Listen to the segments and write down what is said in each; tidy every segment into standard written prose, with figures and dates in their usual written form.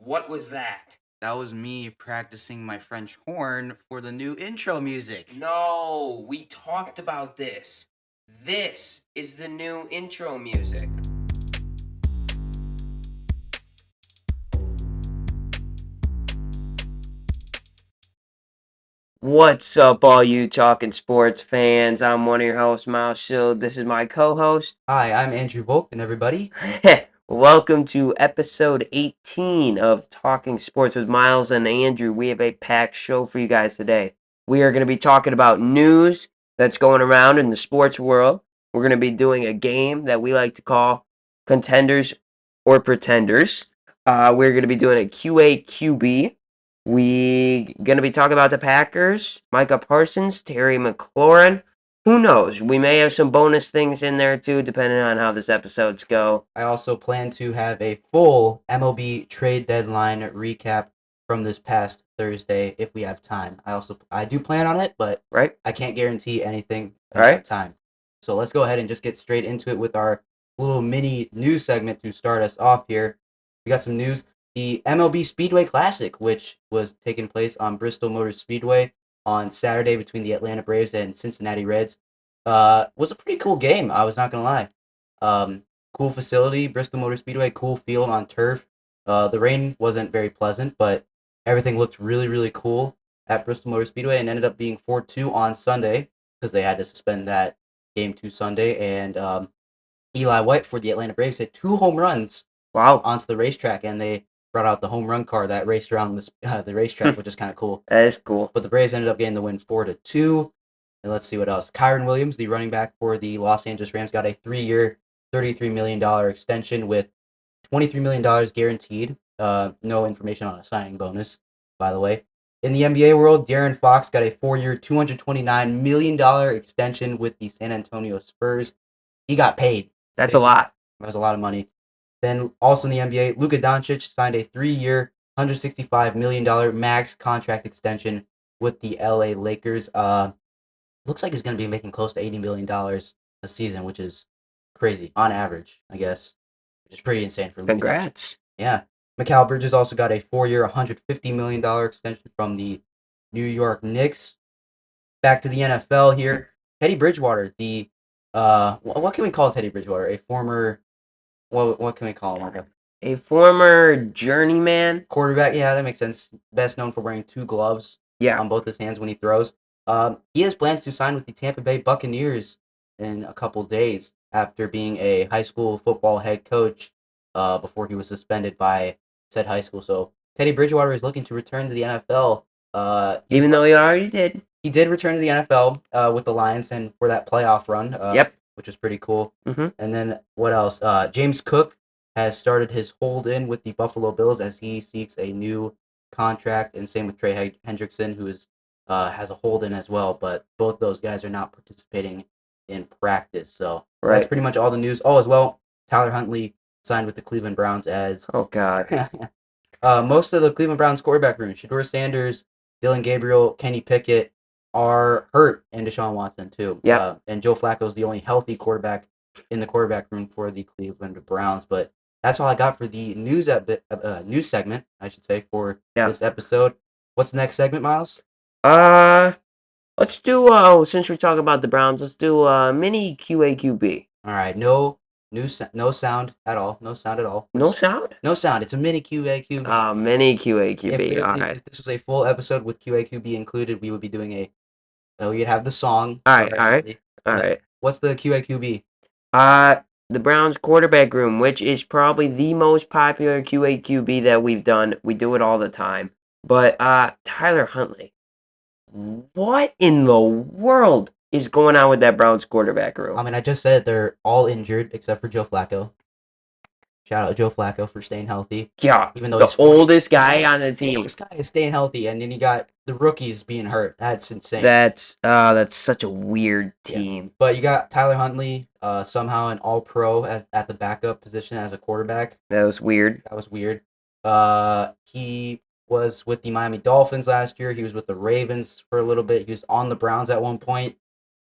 What was that? That was me practicing my French horn for the new intro music. No, we talked about this. This is the new intro music. What's up, all you talking sports fans? I'm one of your hosts, Miles Shield. This is my co-host. Hi, I'm Andrew Volk, and everybody. Welcome to episode 18 of Talking Sports with Miles and Andrew. We have a packed show for you guys today. We are going to be talking about news that's going around in the sports world. We're going to be doing a game that we like to call Contenders or Pretenders. We're going to be doing a QAQB. We're going to be talking about the Packers, Micah Parsons, Terry McLauren. Who knows? We may have some bonus things in there too, depending on how this episodes go. I also plan to have a full MLB trade deadline recap from this past Thursday if we have time. I do plan on it, but Right? I can't guarantee anything All right. at time. So let's go ahead and just get straight into it with our little mini news segment to start us off here. We got some news. The MLB Speedway Classic, which was taking place on Bristol Motor Speedway on Saturday between the Atlanta Braves and Cincinnati Reds, was a pretty cool game. I was not gonna lie. Cool facility, Bristol Motor Speedway, cool field on turf. The rain wasn't very pleasant, but everything looked really, really cool at Bristol Motor Speedway, and ended up being 4-2 on Sunday because they had to suspend that game to Sunday. And Eli White for the Atlanta Braves hit 2 home runs Wow. onto the racetrack, and they brought out the home run car that raced around the racetrack, which is kind of cool. That is cool. But the Braves ended up getting the win 4-2. And let's see what else. Kyron Williams, the running back for the Los Angeles Rams, got a 3-year, $33 million extension with $23 million guaranteed. No information on a signing bonus, by the way. In the NBA world, De'Aaron Fox got a 4-year, $229 million extension with the San Antonio Spurs. He got paid. That's a lot. That was a lot of money. Then also in the NBA, Luka Doncic signed a 3-year, $165 million max contract extension with the LA Lakers. Looks like he's going to be making close to $80 million a season, which is crazy on average, I guess, which is pretty insane for Luka. Congrats. Yeah. Mikal Bridges also got a 4-year, $150 million extension from the New York Knicks. Back to the NFL here. Teddy Bridgewater, the what can we call Teddy Bridgewater? A former, what can we call him? Like A former journeyman quarterback. Yeah, that makes sense. Best known for wearing 2 gloves on both his hands when he throws. He has plans to sign with the Tampa Bay Buccaneers in a couple days after being a high school football head coach before he was suspended by said high school. So Teddy Bridgewater is looking to return to the NFL. Even though he already did. He did return to the NFL with the Lions and for that playoff run, which was pretty cool. Mm-hmm. And then what else? James Cook has started his hold-in with the Buffalo Bills as he seeks a new contract, and same with Trey Hendrickson, who is has a hold-in as well. But both those guys are not participating in practice. So that's pretty much all the news. Oh, as well, Tyler Huntley signed with the Cleveland Browns as... Oh, God. Most of the Cleveland Browns quarterback room, Shedeur Sanders, Dylan Gabriel, Kenny Pickett, are hurt, and Deshaun Watson too. Yeah. And Joe Flacco is the only healthy quarterback in the quarterback room for the Cleveland Browns. But that's all I got for the news news segment, I should say, for this episode. What's the next segment, Miles? Let's do since we're talking about the Browns, let's do mini QAQB. All right, no sound at all. No sound at all. No sound? No sound. It's a mini QAQB. Mini QAQB. If this was a full episode with QAQB included, we would be doing we'd have the song. All right. What's the QAQB? The Browns quarterback room, which is probably the most popular QAQB that we've done. We do it all the time. But Tyler Huntley, what in the world is going on with that Browns quarterback room? I mean, I just said they're all injured except for Joe Flacco. Shout out Joe Flacco for staying healthy. Yeah, even though the oldest guy on the team. This guy is staying healthy, and then you got the rookies being hurt. That's insane. That's such a weird team. Yeah. But you got Tyler Huntley, somehow an All-Pro at the backup position as a quarterback. That was weird. He was with the Miami Dolphins last year. He was with the Ravens for a little bit. He was on the Browns at one point.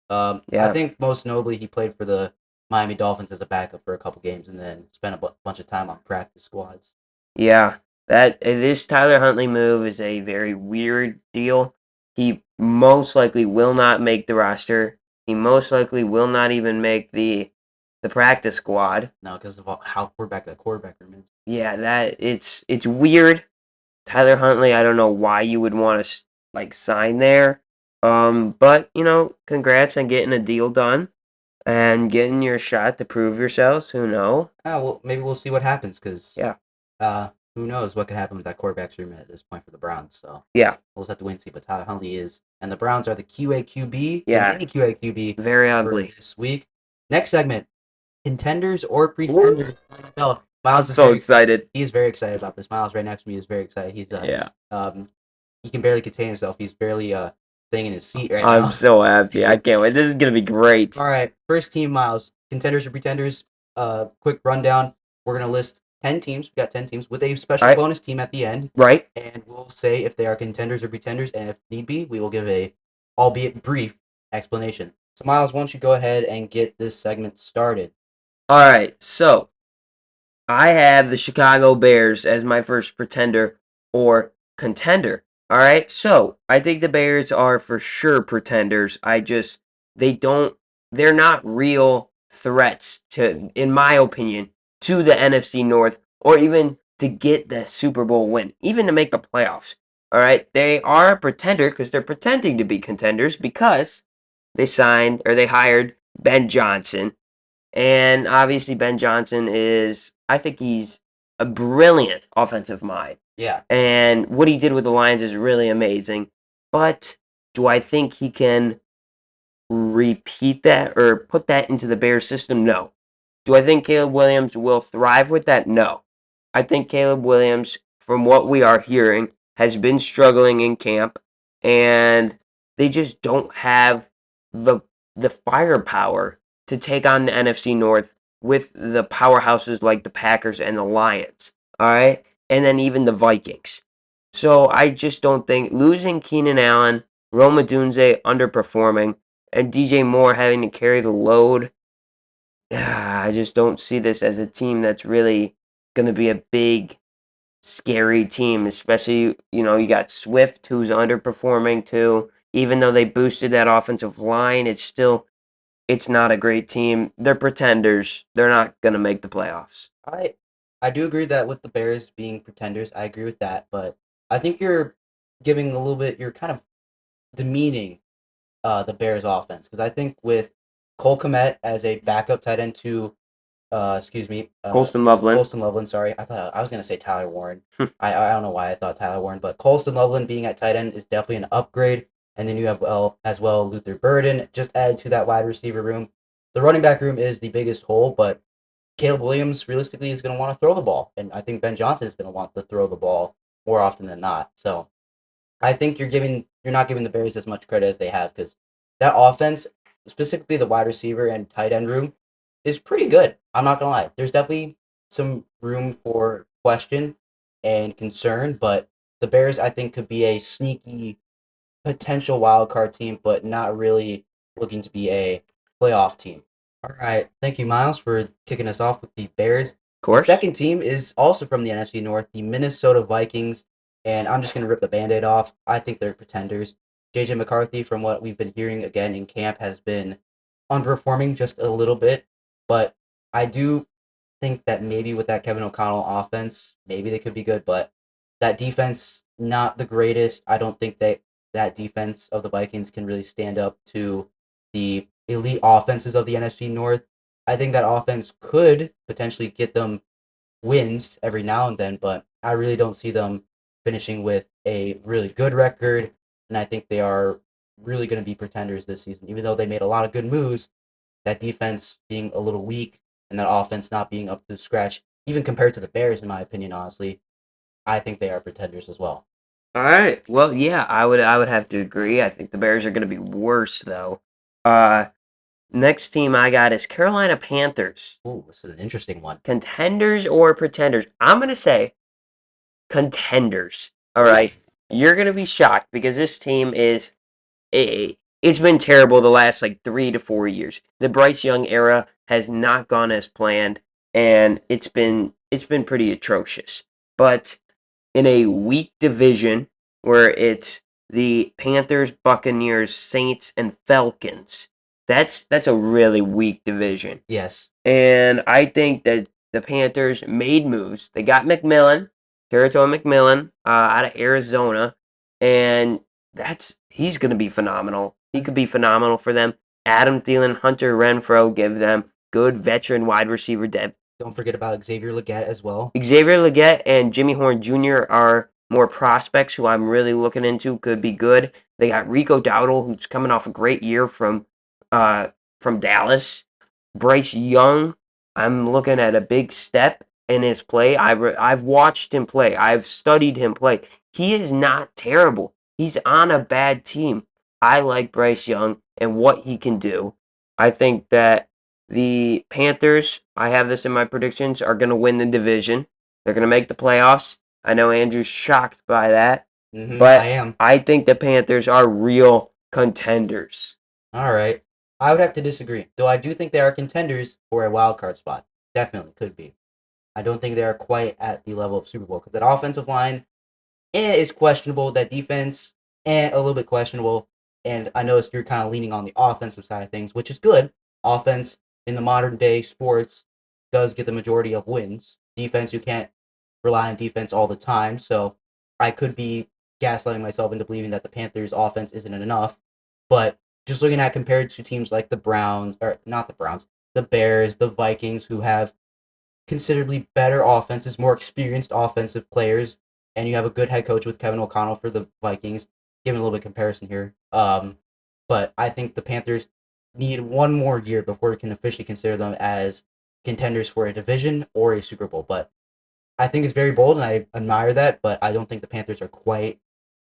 I think most notably he played for the Miami Dolphins as a backup for a couple games and then spent a bunch of time on practice squads. Yeah. That this Tyler Huntley move is a very weird deal. He most likely will not make the roster. He most likely will not even make the practice squad. No, because of how quarterback room is. Yeah, that it's weird. Tyler Huntley, I don't know why you would want to like sign there. But congrats on getting a deal done and getting your shot to prove yourselves. Who know? Well, maybe we'll see what happens because Yeah, who knows what could happen with that quarterback room at this point for the Browns. So yeah, we'll just have to wait and see. But Tyler Huntley is, and the Browns are the QAQB, the yeah. mini QAQB Very for ugly. this week. Next segment: contenders or Woo! pretenders. NFL. I'm Miles is so very excited. He's very excited about this. Miles right next to me is very excited. He's Yeah, he can barely contain himself. He's barely staying in his seat right I'm now. so happy. I can't wait. This is gonna be great. All right, first team, Miles. Contenders or pretenders? Quick rundown. We're gonna list 10 teams. We got 10 teams with a All special right, bonus team at the end, right. and we'll say if they are contenders or pretenders, and if need be, we will give a, albeit brief, explanation. So, Miles, why don't you go ahead and get this segment started? All right. So I have the Chicago Bears as my first pretender or contender. All right. So I think the Bears are for sure pretenders. They don't, they're not real threats to, in my opinion, to the NFC North or even to get the Super Bowl win, even to make the playoffs. All right. They are a pretender because they're pretending to be contenders because they hired Ben Johnson, and obviously, Ben Johnson I think he's a brilliant offensive mind. Yeah. And what he did with the Lions is really amazing. But do I think he can repeat that or put that into the Bears system? No. Do I think Caleb Williams will thrive with that? No. I think Caleb Williams, from what we are hearing, has been struggling in camp, and they just don't have the firepower to take on the NFC North with the powerhouses like the Packers and the Lions. All right, and then even the Vikings. So I just don't think losing Keenan Allen, Rome Odunze underperforming, and DJ Moore having to carry the load. I just don't see this as a team that's really going to be a big, scary team, especially, you got Swift, who's underperforming too. Even though they boosted that offensive line, it's not a great team. They're pretenders. They're not going to make the playoffs. I I do agree that with the Bears being pretenders, I agree with that, but I think you're giving a little bit. You're kind of demeaning the Bears offense because I think with Cole Kmet as a backup tight end to excuse me, Colston Loveland. Colston Loveland. Sorry, I was gonna say Tyler Warren. I don't know why I thought Tyler Warren, but Colston Loveland being at tight end is definitely an upgrade. And then you have as well Luther Burden just added to that wide receiver room. The running back room is the biggest hole, but Caleb Williams realistically is going to want to throw the ball, and I think Ben Johnson is going to want to throw the ball more often than not. So I think you're not giving the Bears as much credit as they have because that offense, specifically the wide receiver and tight end room, is pretty good. I'm not gonna lie. There's definitely some room for question and concern, but the Bears I think could be a sneaky potential wild card team, but not really looking to be a playoff team. All right, thank you, Miles, for kicking us off with the Bears. Of The course. second team is also from the NFC North, the Minnesota Vikings, and I'm just gonna rip the Band-Aid off. I think they're pretenders. JJ McCarthy, from what we've been hearing again in camp, has been underperforming just a little bit, but I do think that maybe with that Kevin O'Connell offense, maybe they could be good, but that defense not the greatest. I don't think that defense of the Vikings can really stand up to the elite offenses of the NFC North. I think that offense could potentially get them wins every now and then, but I really don't see them finishing with a really good record. And I think they are really going to be pretenders this season, even though they made a lot of good moves. That defense being a little weak and that offense not being up to scratch, even compared to the Bears, in my opinion, honestly, I think they are pretenders as well. All right. Well, yeah, I would have to agree. I think the Bears are going to be worse though. Uh Next team I got is Carolina Panthers. Ooh, this is an interesting one. Contenders or pretenders? I'm going to say contenders. All right. You're going to be shocked because this team it's been terrible the last like 3 to 4 years. The Bryce Young era has not gone as planned, and it's been pretty atrocious. But in a weak division where it's the Panthers, Buccaneers, Saints, and Falcons. That's a really weak division. Yes. And I think that the Panthers made moves. They got McMillan, Territory McMillan, out of Arizona, and he's going to be phenomenal. He could be phenomenal for them. Adam Thielen, Hunter Renfrow give them good veteran wide receiver depth. Don't forget about Xavier Legette as well. Xavier Legette and Jimmy Horn Jr. are more prospects who I'm really looking into. Could be good. They got Rico Dowdle, who's coming off a great year from Dallas. Bryce Young, I'm looking at a big step in his play. I've watched him play. I've studied him play. He is not terrible. He's on a bad team. I like Bryce Young and what he can do. I think that the Panthers, I have this in my predictions, are going to win the division. They're going to make the playoffs. I know Andrew's shocked by that, I but am. I think the Panthers are real contenders. All right. I would have to disagree, though I do think they are contenders for a wild card spot. Definitely could be. I don't think they are quite at the level of Super Bowl because that offensive line is questionable. That defense, a little bit questionable. And I noticed you're kind of leaning on the offensive side of things, which is good. Offense in the modern day sports does get the majority of wins. Defense, you can't rely on defense all the time. So I could be gaslighting myself into believing that the Panthers' offense isn't enough. But just looking at compared to teams like the Browns, or not the Browns, the Bears, the Vikings, who have considerably better offenses, more experienced offensive players, and you have a good head coach with Kevin O'Connell for the Vikings. Giving a little bit of comparison here. But I think the Panthers need one more year before we can officially consider them as contenders for a division or a Super Bowl. But I think it's very bold, and I admire that, but I don't think the Panthers are quite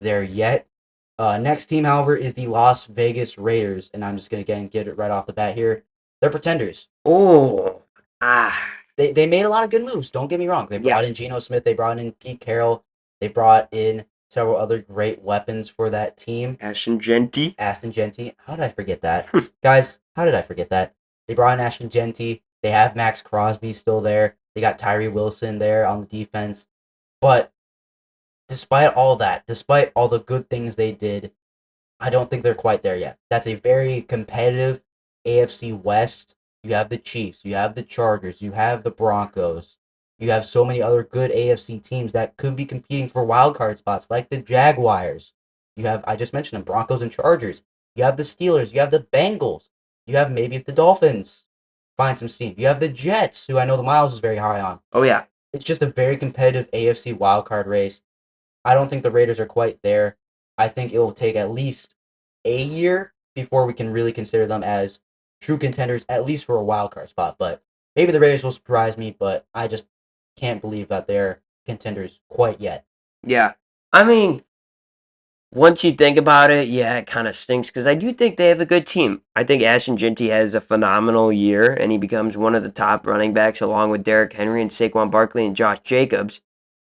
there yet. Next team, however, is the Las Vegas Raiders, and I'm just going to get it right off the bat here. They're pretenders. Oh, They made a lot of good moves. Don't get me wrong. They brought in Geno Smith. They brought in Pete Carroll. They brought in several other great weapons for that team. Ashton Jeanty. How did I forget that? Guys, how did I forget that? They brought in Ashton Jeanty. They have Max Crosby still there. They got Tyree Wilson there on the defense. But despite all that, despite all the good things they did, I don't think they're quite there yet. That's a very competitive AFC West. You have the Chiefs, you have the Chargers, you have the Broncos. You have so many other good AFC teams that could be competing for wild card spots, like the Jaguars. You have, I just mentioned them, Broncos and Chargers. You have the Steelers, you have the Bengals. You have maybe if the Dolphins find some steam. You have the Jets, who I know the Miles is very high on. Oh, yeah. It's just a very competitive AFC wildcard race. I don't think the Raiders are quite there. I think it will take at least a year before we can really consider them as true contenders, at least for a wild card spot. But maybe the Raiders will surprise me, but I just can't believe that they're contenders quite yet. Yeah. I mean, once you think about it, yeah, it kind of stinks because I do think they have a good team. I think Ashton Jeanty has a phenomenal year, and he becomes one of the top running backs along with Derrick Henry and Saquon Barkley and Josh Jacobs.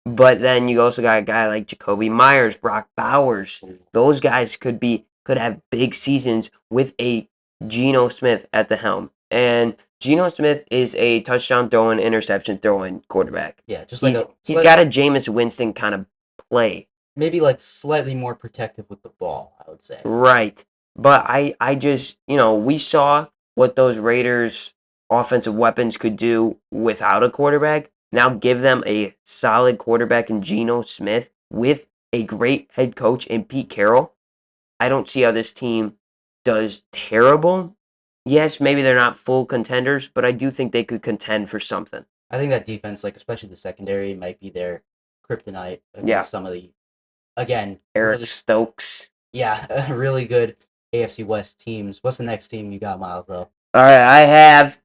But then you also got a guy like Jacoby Myers, Brock Bowers. Those guys could have big seasons with a Geno Smith at the helm. And Geno Smith is a touchdown throwing, interception throwing quarterback. Yeah, just he's got a Jameis Winston kind of play. Maybe like slightly more protective with the ball, I would say. Right. But I just, we saw what those Raiders offensive weapons could do without a quarterback. Now give them a solid quarterback in Geno Smith with a great head coach in Pete Carroll. I don't see how this team does terrible. Yes, maybe they're not full contenders, but I do think they could contend for something. I think that defense, like especially the secondary, might be their kryptonite against some of the, again, Eric really, Stokes. Yeah, really good AFC West teams. What's the next team you got, Miles, though? All right, I have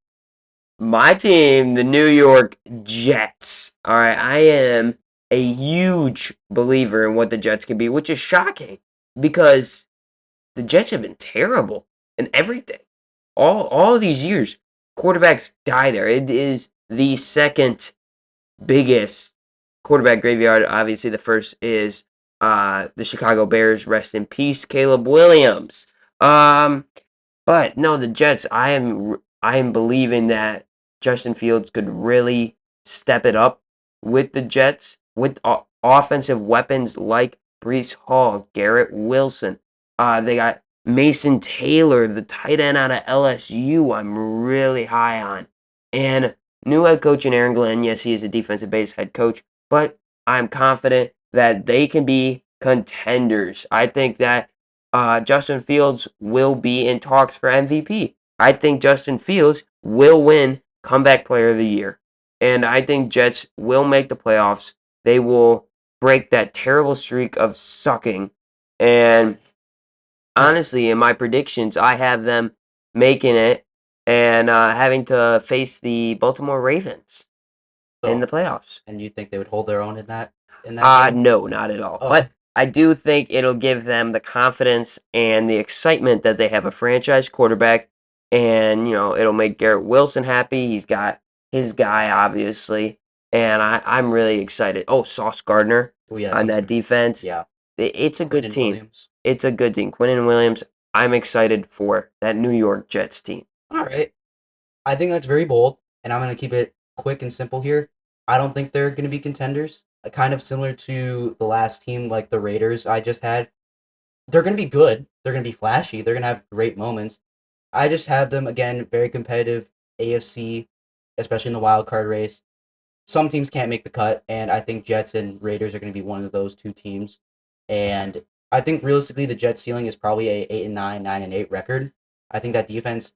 my team, the New York Jets. All right, I am a huge believer in what the Jets can be, which is shocking because the Jets have been terrible in everything. All these years, quarterbacks die there. It is the second biggest quarterback graveyard. Obviously, the first is the Chicago Bears. Rest in peace, Caleb Williams. But no, the Jets. I am believing that Justin Fields could really step it up with the Jets with offensive weapons like Breece Hall, Garrett Wilson. They got Mason Taylor, the tight end out of LSU. I'm really high on. And new head coach in Aaron Glenn. Yes, he is a defensive-based head coach, but I'm confident that they can be contenders. I think that Justin Fields will be in talks for MVP. I think Justin Fields will win Comeback Player of the Year. And I think Jets will make the playoffs. They will break that terrible streak of sucking. And honestly, in my predictions, I have them making it and having to face the Baltimore Ravens in the So, playoffs. and you think they would hold their own in that game? No, not at all. Oh, But I do think it'll give them the confidence and the excitement that they have a franchise quarterback, and it'll make Garrett Wilson happy. He's got his guy, obviously, and I'm really excited. Oh, Sauce Gardner oh yeah, on that defense. yeah. It's a good Quinnen team. Williams. It's a good team. Quinnen Williams. I'm excited for that New York Jets team. All right. I think that's very bold, and I'm going to keep it quick and simple here. I don't think they're going to be contenders. Kind of similar to the last team, like the Raiders I just had. They're going to be good. They're going to be flashy. They're going to have great moments. I just have them, again, very competitive AFC, especially in the wild card race. Some teams can't make the cut, and I think Jets and Raiders are going to be one of those two teams. And I think realistically, the Jets ceiling is probably a 8-9, 9-8 record. I think that defense,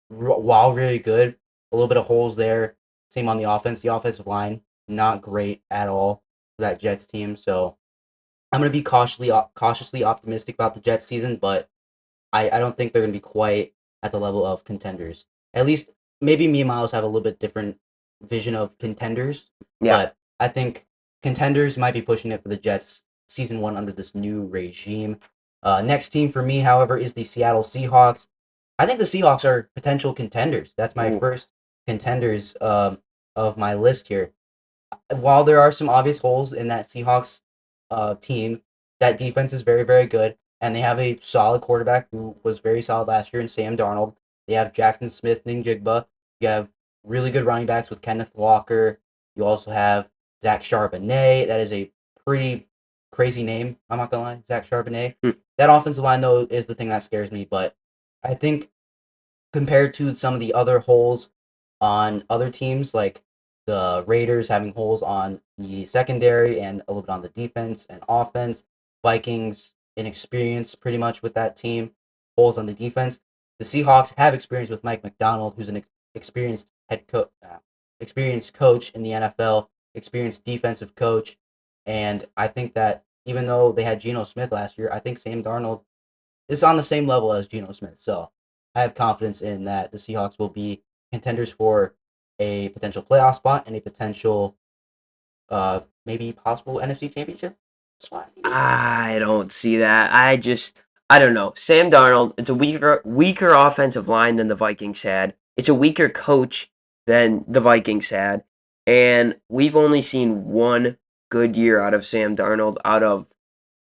while really good, a little bit of holes there. Same on the offense. The offensive line, not great at all for that Jets team. So I'm going to be cautiously optimistic about the Jets season, but I don't think they're going to be quite at the level of contenders. At least maybe me and Miles have a little bit different vision of contenders, Yeah. but I think contenders might be pushing it for the Jets season one under this new regime. Next team for me, however, is the Seattle Seahawks. I think the Seahawks are potential contenders. That's my Ooh. first contenders of my list here. While there are some obvious holes in that Seahawks team, that defense is very, very good, and they have a solid quarterback who was very solid last year in Sam Darnold. They have Jackson Smith and Jigba. You have really good running backs with Kenneth Walker. You also have Zach Charbonnet. That is a pretty crazy name. I'm not gonna lie, Zach Charbonnet. Hmm. That offensive line though is the thing that scares me. But I think compared to some of the other holes on other teams, like the Raiders having holes on the secondary and a little bit on the defense and offense, Vikings inexperience pretty much with that team, holes on the defense. The Seahawks have experience with Mike McDonald, who's an experienced experienced coach in the NFL, experienced defensive coach, and I think that even though they had Geno Smith last year, I think Sam Darnold is on the same level as Geno Smith. So I have confidence in that the Seahawks will be contenders for a potential playoff spot and a potential, maybe possible NFC Championship spot. Maybe? I don't see that. I don't know. Sam Darnold, it's a weaker offensive line than the Vikings had. It's a weaker coach than the Vikings had. And we've only seen one good year out of Sam Darnold out of,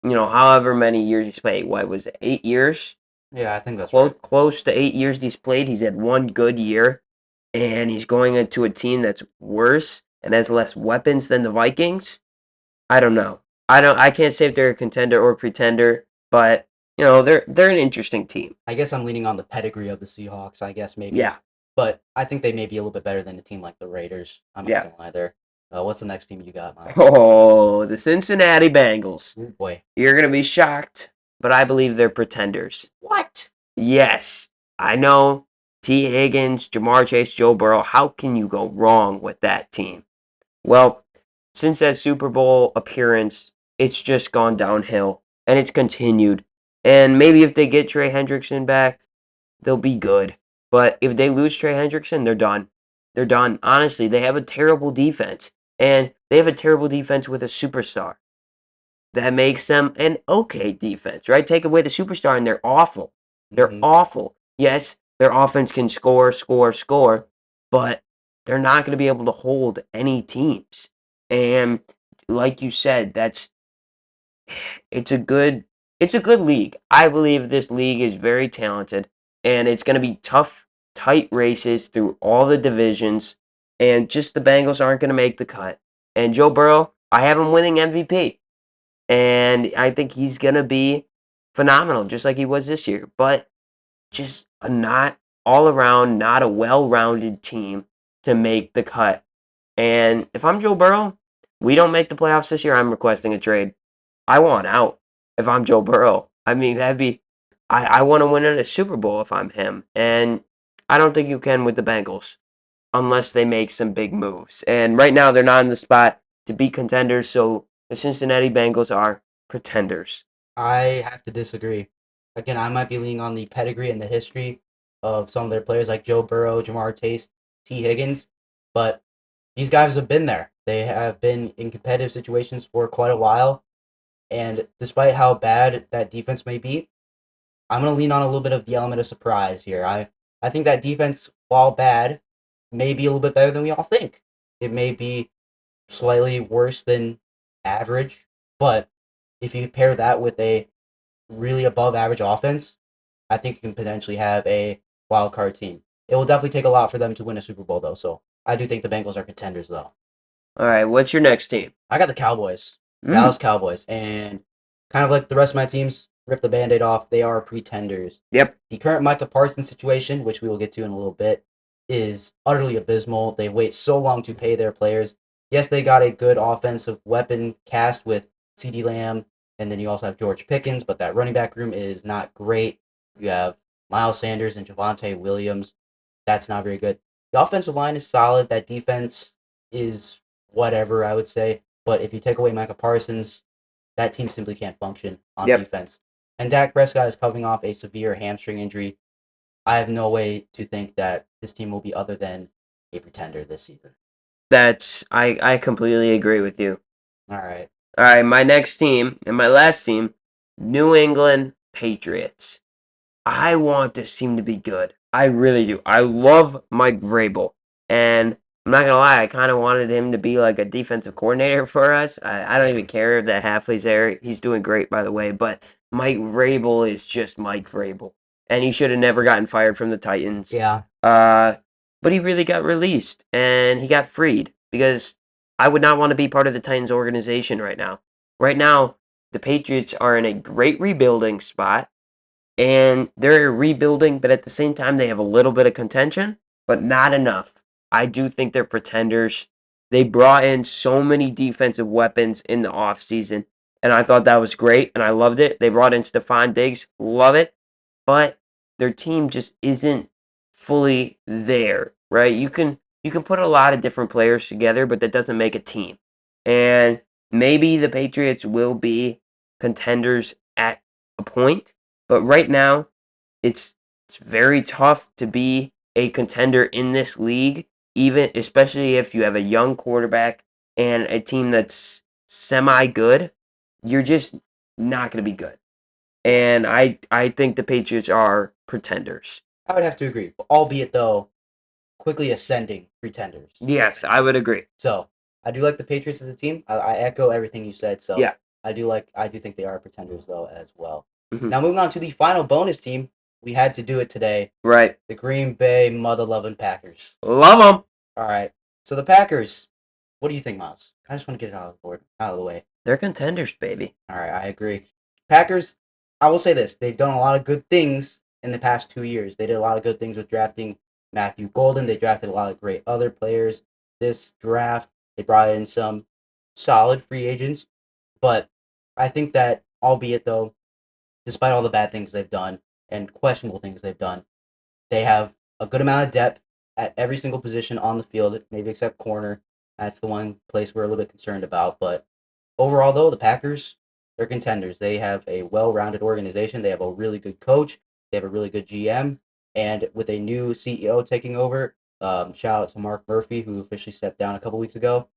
however many years he's played. What was it, 8 years? Yeah, I think that's Close, right. close to 8 years he's played. He's had one good year. And he's going into a team that's worse and has less weapons than the Vikings. I don't know. I can't say if they're a contender or pretender, but they're an interesting team. I guess I'm leaning on the pedigree of the Seahawks. I guess maybe, Yeah. but I think they may be a little bit better than a team like the Raiders. I'm not Yeah. gonna lie there. What's the next team you got, Miles? Oh, the Cincinnati Bengals. Oh boy. You're gonna be shocked, but I believe they're pretenders. What? Yes. I know. T. Higgins, Jamar Chase, Joe Burrow. How can you go wrong with that team? Well, since that Super Bowl appearance, it's just gone downhill and it's continued. And maybe if they get Trey Hendrickson back, they'll be good. But if they lose Trey Hendrickson, they're done. They're done. Honestly, they have a terrible defense. And they have a terrible defense with a superstar. That makes them an okay defense, right? Take away the superstar and they're awful. They're awful. Yes, their offense can score, but they're not going to be able to hold any teams. And like you said, it's a good league. I believe this league is very talented and it's going to be tough, tight races through all the divisions and just the Bengals aren't going to make the cut. And Joe Burrow, I have him winning MVP. And I think he's going to be phenomenal, just like he was this year. But just a not all around, not a well rounded team to make the cut. And if I'm Joe Burrow, we don't make the playoffs this year, I'm requesting a trade. I want out if I'm Joe Burrow. I mean, I want to win in a Super Bowl if I'm him. And I don't think you can with the Bengals unless they make some big moves. And right now, they're not in the spot to be contenders. So the Cincinnati Bengals are pretenders. I have to disagree. Again, I might be leaning on the pedigree and the history of some of their players like Joe Burrow, Jamar Chase, T. Higgins, but these guys have been there. They have been in competitive situations for quite a while, and despite how bad that defense may be, I'm going to lean on a little bit of the element of surprise here. I think that defense, while bad, may be a little bit better than we all think. It may be slightly worse than average, but if you pair that with a really above average offense, I think you can potentially have a wild card team. It will definitely take a lot for them to win a Super Bowl, though. So I do think the Bengals are contenders, though. All right, what's your next team? I got the Cowboys, Mm, Dallas Cowboys, and kind of like the rest of my teams, rip the band-aid off. They are pretenders. yep, The current Micah Parsons situation, which we will get to in a little bit, is utterly abysmal. They wait so long to pay their players. Yes, they got a good offensive weapon cast with CeeDee Lamb, and then you also have George Pickens, but that running back room is not great. You have Miles Sanders and Javonte Williams. That's not very good. The offensive line is solid. That defense is whatever, I would say. But if you take away Micah Parsons, that team simply can't function on yep. defense. And Dak Prescott is coming off a severe hamstring injury. I have no way to think that this team will be other than a pretender this season. I completely agree with you. All right. All right, my next team and my last team, New England Patriots. I want this team to be good. I really do. I love Mike Vrabel. And I'm not going to lie, I kind of wanted him to be like a defensive coordinator for us. I don't even care that Halfley's there. He's doing great, by the way. But Mike Vrabel is just Mike Vrabel. And he should have never gotten fired from the Titans. Yeah. But he really got released and he got freed because I would not want to be part of the Titans organization right now. Right now, the Patriots are in a great rebuilding spot and they're rebuilding, but at the same time, they have a little bit of contention, but not enough. I do think they're pretenders. They brought in so many defensive weapons in the offseason, and I thought that was great, and I loved it. They brought in Stephon Diggs, love it, but their team just isn't fully there, right? You can put a lot of different players together, but that doesn't make a team. And maybe the Patriots will be contenders at a point, but right now, it's very tough to be a contender in this league, even especially if you have a young quarterback and a team that's semi good. You're just not going to be good. And I think the Patriots are pretenders. I would have to agree, albeit though quickly ascending pretenders. Yes, I would agree. So I do like the Patriots as a team. I echo everything you said. So Yeah. I do think they are pretenders though as well. Mhm. Now moving on to the final bonus team, we had to do it today. Right. The Green Bay mother loving Packers. Love them. All right. So the Packers. What do you think, Miles? I just want to get it out of the way. They're contenders, baby. All right, I agree. Packers. I will say this: they've done a lot of good things in the past 2 years. They did a lot of good things with drafting Matthew Golden. They drafted a lot of great other players this draft. They brought in some solid free agents, but I think that, albeit though, despite all the bad things they've done and questionable things they've done, they have a good amount of depth at every single position on the field, maybe except corner. That's the one place we're a little bit concerned about. But overall, though, the Packers, they're contenders. They have a well-rounded organization. They have a really good coach. They have a really good GM. And with a new CEO taking over, shout out to Mark Murphy, who officially stepped down a couple weeks ago.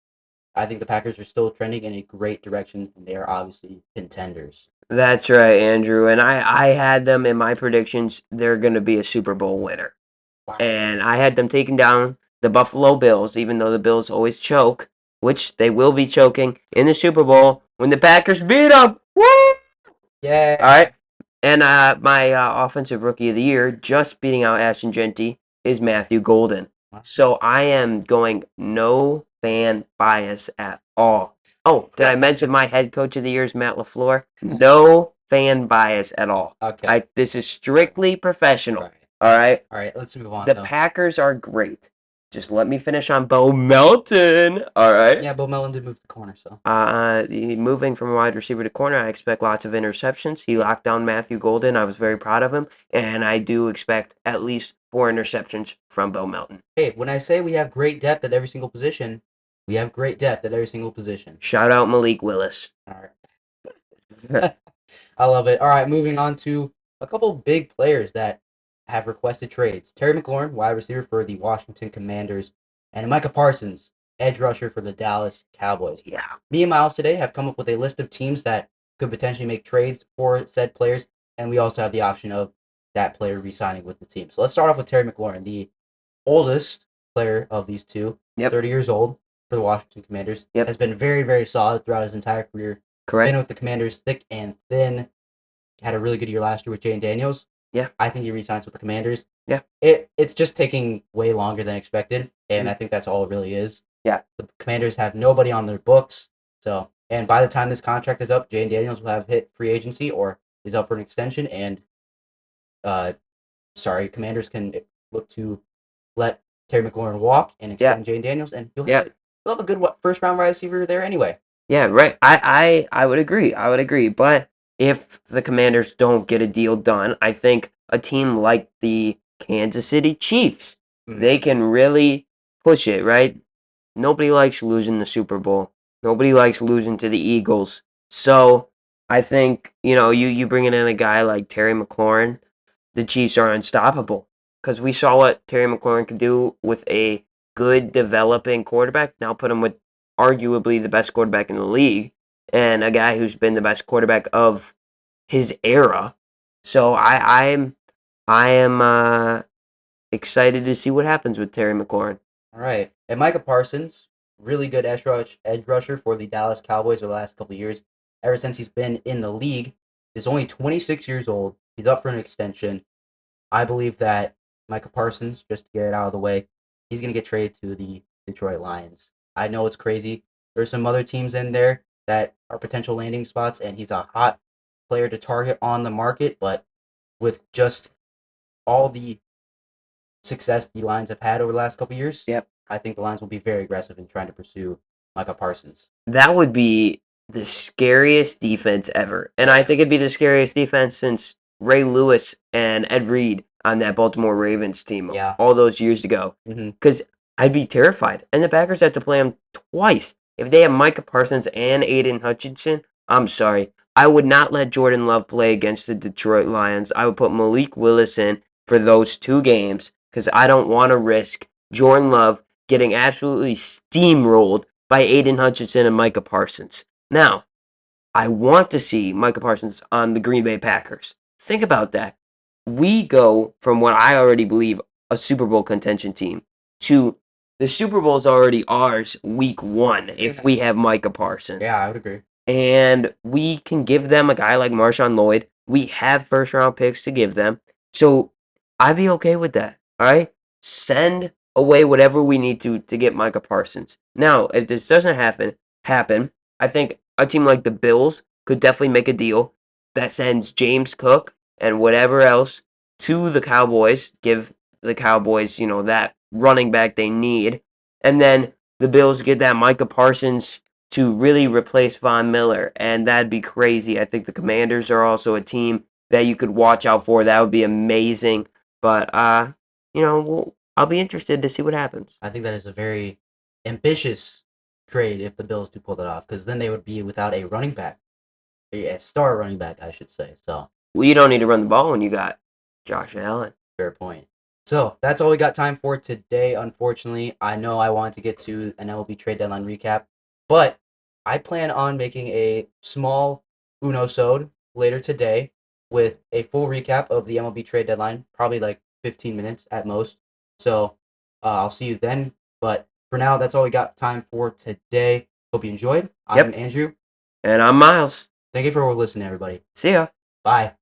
I think the Packers are still trending in a great direction, and they are obviously contenders. That's right, Andrew. And I had them in my predictions. They're going to be a Super Bowl winner. Wow. And I had them taking down the Buffalo Bills, even though the Bills always choke, which they will be choking in the Super Bowl when the Packers beat them. Woo! Yeah. All right. And my offensive rookie of the year, just beating out Ashton Genty, is Matthew Golden. So I am going no fan bias at all. Oh, did I mention my head coach of the year is Matt LaFleur? No fan bias at all. Okay. This is strictly professional. Right. All right. All right. Let's move on. The though. Packers are great. Just let me finish on Bo Melton. All right. Yeah, Bo Melton did move the corner, so. Moving from wide receiver to corner, I expect lots of interceptions. He locked down Matthew Golden. I was very proud of him, and I do expect at least 4 interceptions from Bo Melton. Hey, when I say we have great depth at every single position, we have great depth at every single position. Shout out Malik Willis. All right. I love it. All right, moving on to a couple big players that have requested trades. Terry McLaurin, wide receiver for the Washington Commanders, and Micah Parsons, edge rusher for the Dallas Cowboys. Yeah. Me and Miles today have come up with a list of teams that could potentially make trades for said players, and we also have the option of that player re-signing with the team. So let's start off with Terry McLaurin, the oldest player of these two, 30 years old for the Washington Commanders. Has been very, very solid throughout his entire career. Correct. Been with the Commanders thick and thin. Had a really good year last year with Jane Daniels. Yeah. I think he re-signs with the Commanders. Yeah. It's just taking way longer than expected, and I think that's all it really is. Yeah. The Commanders have nobody on their books, so and by the time this contract is up, Jane Daniels will have hit free agency or is up for an extension, and Commanders can look to let Terry McLaurin walk and extend Jane Daniels, and you'll have a good first round wide receiver there anyway. Yeah, right. I would agree. I would agree. But if the Commanders don't get a deal done, I think a team like the Kansas City Chiefs, they can really push it, right? Nobody likes losing the Super Bowl. Nobody likes losing to the Eagles. So I think, you bringing in a guy like Terry McLaurin, the Chiefs are unstoppable. Because we saw what Terry McLaurin could do with a good developing quarterback. Now put him with arguably the best quarterback in the league and a guy who's been the best quarterback of his era. So I am excited to see what happens with Terry McLaurin. All right. And Micah Parsons, really good edge rusher for the Dallas Cowboys over the last couple of years. Ever since he's been in the league, he's only 26 years old. He's up for an extension. I believe that Micah Parsons, just to get it out of the way, he's going to get traded to the Detroit Lions. I know it's crazy. There's some other teams in there that are potential landing spots, and he's a hot player to target on the market, but with just all the success the Lions have had over the last couple of years, I think the Lions will be very aggressive in trying to pursue Micah Parsons. That would be the scariest defense ever. And I think it'd be the scariest defense since Ray Lewis and Ed Reed on that Baltimore Ravens team all those years ago. Because I'd be terrified. And the Packers have to play them twice. If they have Micah Parsons and Aiden Hutchinson, I'm sorry. I would not let Jordan Love play against the Detroit Lions. I would put Malik Willis in for those 2 games because I don't want to risk Jordan Love getting absolutely steamrolled by Aiden Hutchinson and Micah Parsons. Now, I want to see Micah Parsons on the Green Bay Packers. Think about that. We go from what I already believe a Super Bowl contention team to the Super Bowl is already ours week 1 if we have Micah Parsons. Yeah, I would agree. And we can give them a guy like Marshawn Lloyd. We have first round picks to give them. So I'd be okay with that. All right? Send away whatever we need to get Micah Parsons. Now, if this doesn't happen, I think a team like the Bills could definitely make a deal that sends James Cook and whatever else to the Cowboys, give the Cowboys, that running back they need. And then the Bills get that Micah Parsons to really replace Von Miller, and that'd be crazy. I think the Commanders are also a team that you could watch out for. That would be amazing. But, I'll be interested to see what happens. I think that is a very ambitious trade if the Bills do pull that off, because then they would be without a running back. A star running back, I should say. So. Well, you don't need to run the ball when you got Josh Allen. Fair point. So that's all we got time for today, unfortunately. I know I wanted to get to an MLB trade deadline recap, but I plan on making a small Uno-sode later today with a full recap of the MLB trade deadline, probably like 15 minutes at most. So I'll see you then. But for now, that's all we got time for today. Hope you enjoyed. I'm Andrew. And I'm Miles. Thank you for listening, everybody. See ya. Bye.